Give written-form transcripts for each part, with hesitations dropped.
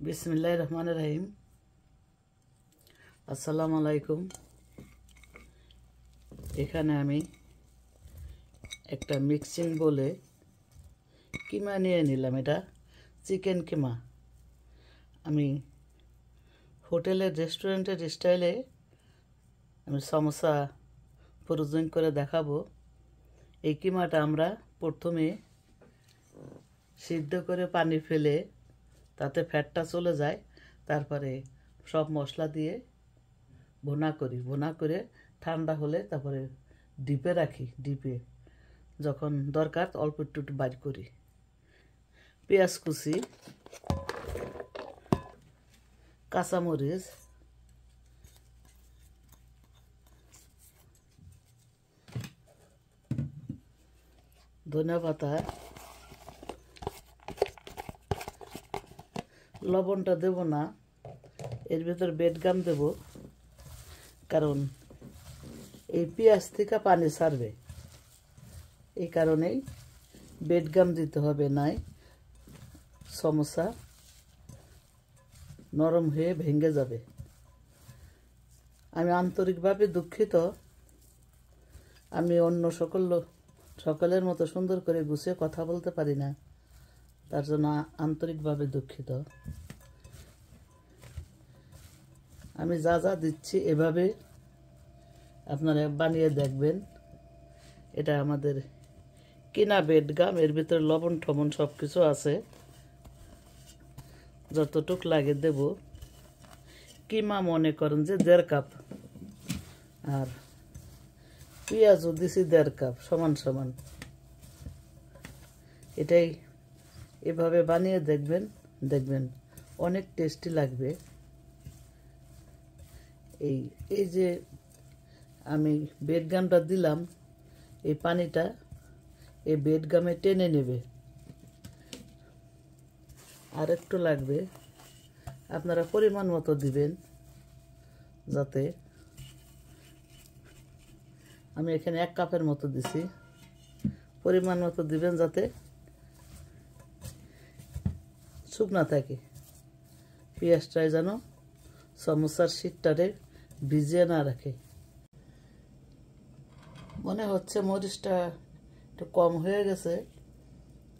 বিসমিল্লাহির রহমানির রহিম। আসসালামু আলাইকুম। এখানে আমি একটা মিক্সিং বলে কিমা নিয়ে নিলাম। এটা চিকেন কিমা। আমি হোটেলের রেস্টুরেন্টের স্টাইলে আমি সমোসা প্রয়োজন করে দেখাবো। এই কিমাটা আমরা প্রথমে সিদ্ধ করে পানি ফেলে তাতে ফ্যাটটা চলে যায়, তারপরে সব মশলা দিয়ে ভুনা করে ঠান্ডা হলে তারপরে ডিপে রাখি। ডিপে যখন দরকার অল্প একটু বাইর করি। পেঁয়াজ কুচি, কাঁচামরিচ, ধনিয়া পাতা, লবণটা দেব না, এর ভিতর বেডগাম দেব, কারণ এই পেঁয়াজ থেকে পানি ছাড়বে। এই কারণেই বেডগাম দিতে হবে, নাই সমোসা নরম হয়ে ভেঙে যাবে। আমি আন্তরিকভাবে দুঃখিত, আমি অন্য সকলের মতো সুন্দর করে গুছিয়ে কথা বলতে পারি না, তার জন্য আন্তরিকভাবে দুঃখিত। আমি যা যা দিচ্ছি এভাবে আপনারা বানিয়ে দেখবেন। এটা আমাদের কিনা বেডগাম, এর ভিতরে লবণ ঠবণ সব কিছু আছে, যতটুক লাগে দেব। কিমা মনে করেন যে 1.5 কাপ, আর পেঁয়াজও দিছি 1.5 কাপ, সমান সমান। এটাই এভাবে বানিয়ে দেখবেন অনেক টেস্টি লাগবে। এই যে আমি বেডগামটা দিলাম, এই পানিটা এই বেডগামে টেনে নেবে। আর একটু লাগবে, আপনারা পরিমাণ মতো দিবেন। যাতে আমি এখানে 1 কাপের মতো দিছি, পরিমাণ মতো দিবেন যাতে শুকনা থাকে। পেঁয়াজটায় যেন সমোসার শীতটারে ভিজিয়ে না রাখে। মনে হচ্ছে মরিচটা একটু কম হয়ে গেছে।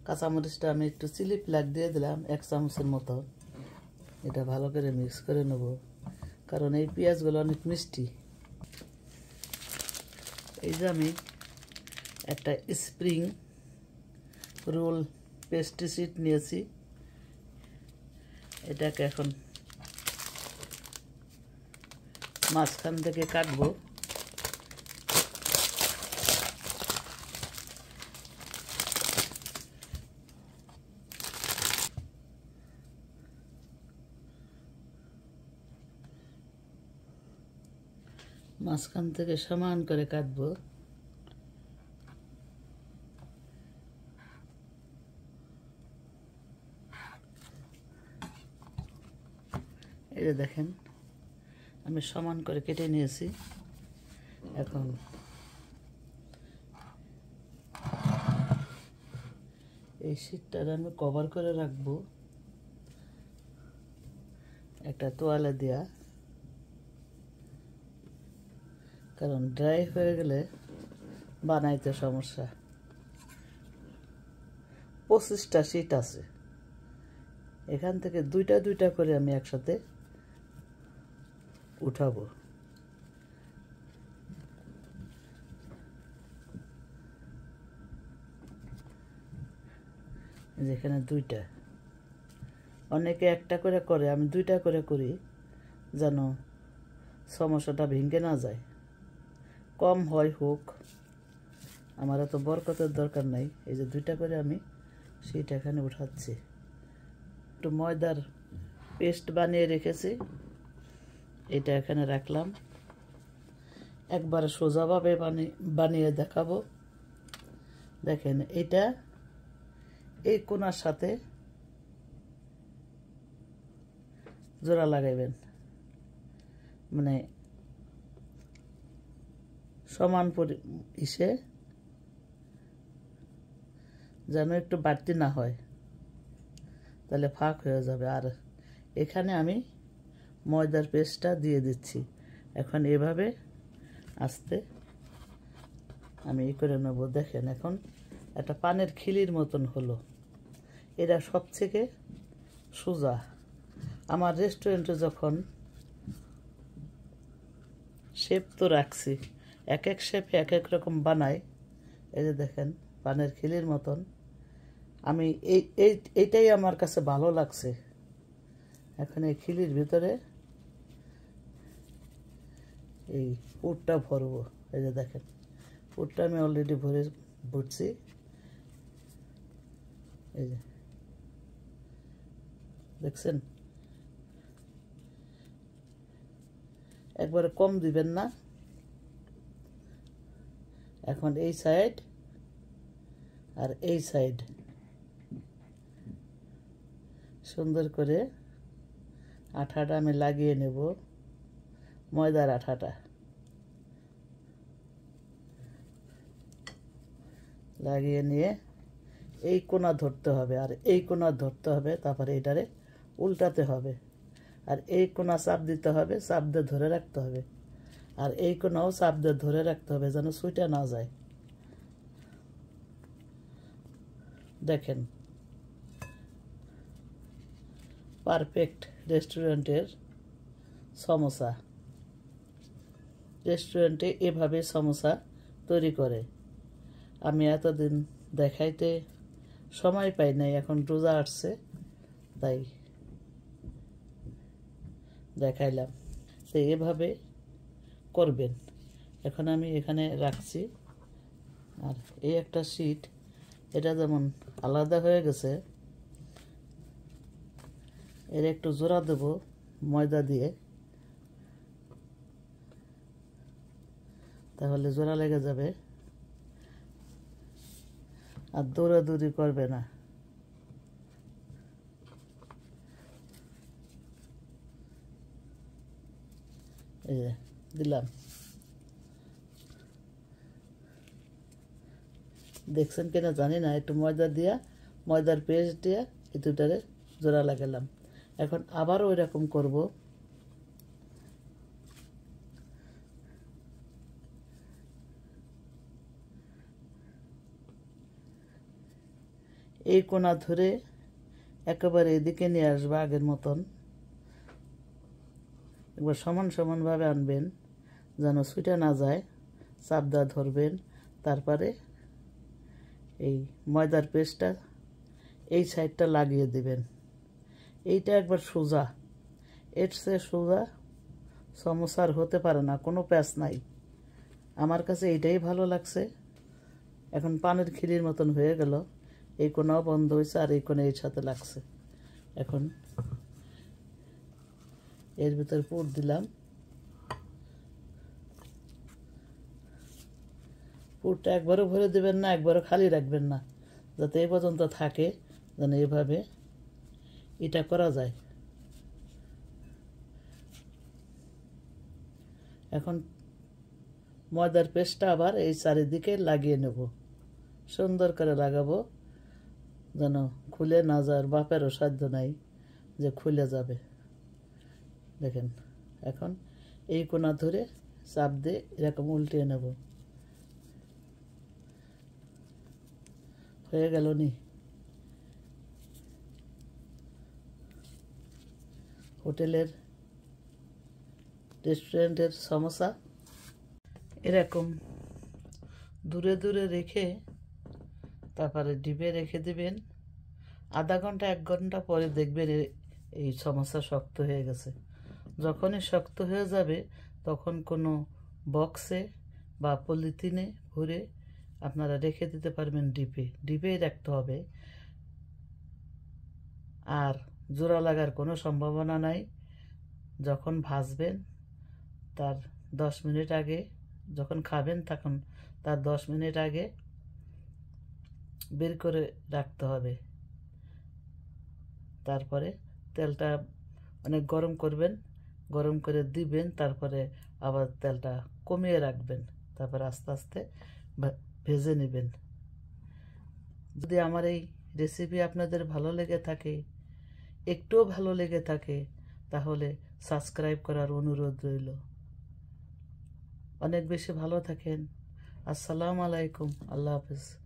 কাঁচামরিচটা আমি একটু চিলি ফ্লেক্স দিয়ে দিলাম 1 চামচের মতো। এটা ভালো করে মিক্স করে নেব, কারণ এই পেঁয়াজগুলো অনেক মিষ্টি। এই যে আমি একটা স্প্রিং রোল পেস্টিসাইড নিয়েছি, এটাকে এখন মাঝখান থেকে কাটবো। মাঝখান থেকে সমান করে কাটবো। এই যে দেখেন আমি সমান করে কেটে নিয়েছি। এখন এই শীটটা আমি কভার করে রাখবো একটা তোয়ালে দিয়া, কারণ ড্রাই হয়ে গেলে বানাইতে সমস্যা। 25টা শীট আছে, এখান থেকে দুইটা করে আমি একসাথে উঠাবো। যেখানে 2টা, অনেকে একটা করে করে, আমি 2টা করে করি যেন সমস্যাটা ভেঙে না যায়। কম হয় হোক, আমার এত বরকতের দরকার নাই। এই যে 2টা করে আমি সেইটা এখানে উঠাচ্ছি। একটু ময়দার পেস্ট বানিয়ে রেখেছি, এটা এখানে রাখলাম। একবারে সোজাভাবে বানিয়ে দেখাবো। দেখেন এটা এই কোণার সাথে জোড়া লাগাইবেন, মানে সমান ইসে যেন একটু বাড়তি না হয়, তাহলে ফাঁক হয়ে যাবে। আর এখানে আমি ময়দার পেস্টটা দিয়ে দিচ্ছি। এখন এভাবে আস্তে আমি করে নেব। দেখেন এখন একটা পানের খিলির মতন হলো। এটা সবথেকে সোজা। আমার রেস্টুরেন্টে যখন শেপ তো রাখছি, এক এক শেপে এক এক রকম বানাই। এই যে দেখেন পানের খিলির মতন। আমি এইটাই আমার কাছে ভালো লাগছে। এখন এই খিলির ভিতরে এই পুরটা ভরবো। এই যে দেখেন পুরটা আমি অলরেডি ভরছি। এই যে দেখছেন, একবারে কম দিবেন না। এখন এই সাইড আর এই সাইড সুন্দর করে আঠাটা আমি লাগিয়ে নেব, ময়দার আঠাটা লাগিয়ে নিয়ে এই কোণা ধরতে হবে আর এই কোণা ধরতে হবে, তারপরে এটারে উল্টাতে হবে আর এই কোণা চাপ দিতে হবে, চাপ দিয়ে ধরে রাখতে হবে আর এই কোণাও চাপ দিয়ে ধরে রাখতে হবে যেন ছুঁইটা না যায়। দেখেন পারফেক্ট রেস্টুরেন্টের সমোসা। রেস্টুরেন্টে এভাবে সমোসা তৈরি করে। আমি এতদিন দেখাইতে সময় পাই নাই, এখন রোজা আসছে তাই দেখাইলাম। তো এভাবে করবেন। এখন আমি এখানে রাখছি আর এই একটা শীট, এটা যেমন আলাদা হয়ে গেছে, এর একটু জোড়া দেব ময়দা দিয়ে, তাহলে জোড়া লেগে যাবে আর দৌড়াদৌড়ি করবে না। এই যে দিলাম, দেখছেন কিনা জানি না, একটু ময়দা দিয়া ময়দার পেস্ট দিয়া এই দুটারে জোড়া লাগালাম। এখন আবার ওই রকম করব। এই কোণা ধরে একেবারে এদিকে নিয়ে আসবা আগের মতন, একবার সমান সমানভাবে আনবেন যেন ছুটে না যায়, চাপ দা ধরবেন। তারপরে এই ময়দার পেস্টটা এই সাইডটা লাগিয়ে দিবেন। এইটা একবার সোজা, এর চেয়ে সোজা সমোসার হতে পারে না, কোনো প্যাঁচ নাই। আমার কাছে এইটাই ভালো লাগছে। এখন পানের খিলির মতন হয়ে গেল, এই কোণাও বন্ধ হয়েছে আর এই কোণে এর সাথে লাগছে। এখন এর ভিতর পুর দিলাম। পুরটা একবারও ভরে দেবেন না, একবারও খালি রাখবেন না, যাতে এই পর্যন্ত থাকে, যেন এভাবে এটা করা যায়। এখন ময়দার পেস্টটা আবার এই চারিদিকে লাগিয়ে নেব, সুন্দর করে লাগাবো যেন খুলে না যায়। বাপেরও সাধ্য নাই যে খুলে যাবে। দেখেন এখন এই কোণা ধরে চাপ দিয়ে এরকম উল্টিয়ে নেব। হয়ে গেল নি হোটেলের রেস্টুরেন্টের সমোসা। এরকম দূরে দূরে রেখে তারপরে ডিপে রেখে দিবেন। আধা ঘন্টা 1 ঘন্টা পরে দেখবেন এই সমোসা শক্ত হয়ে গেছে। যখনই শক্ত হয়ে যাবে তখন কোনো বক্সে বা পলিথিনে ভরে আপনারা রেখে দিতে পারবেন। ডিপেই রাখতে হবে, আর জোড়া লাগার কোনো সম্ভাবনা নাই। যখন ভাজবেন তার 10 মিনিট আগে, যখন খাবেন তখন তার 10 মিনিট আগে বের করে রাখতে হবে। তারপরে তেলটা অনেক গরম করবেন, গরম করে দিবেন, তারপরে আবার তেলটা কমিয়ে রাখবেন, তারপরে আস্তে আস্তে ভেজে নেবেন। যদি আমার এই রেসিপি আপনাদের ভালো লেগে থাকে, একটুও ভালো লেগে থাকে তাহলে সাবস্ক্রাইব করার অনুরোধ রইল। অনেক বেশি ভালো থাকেন। আসসালামু আলাইকুম। আল্লাহ হাফেজ।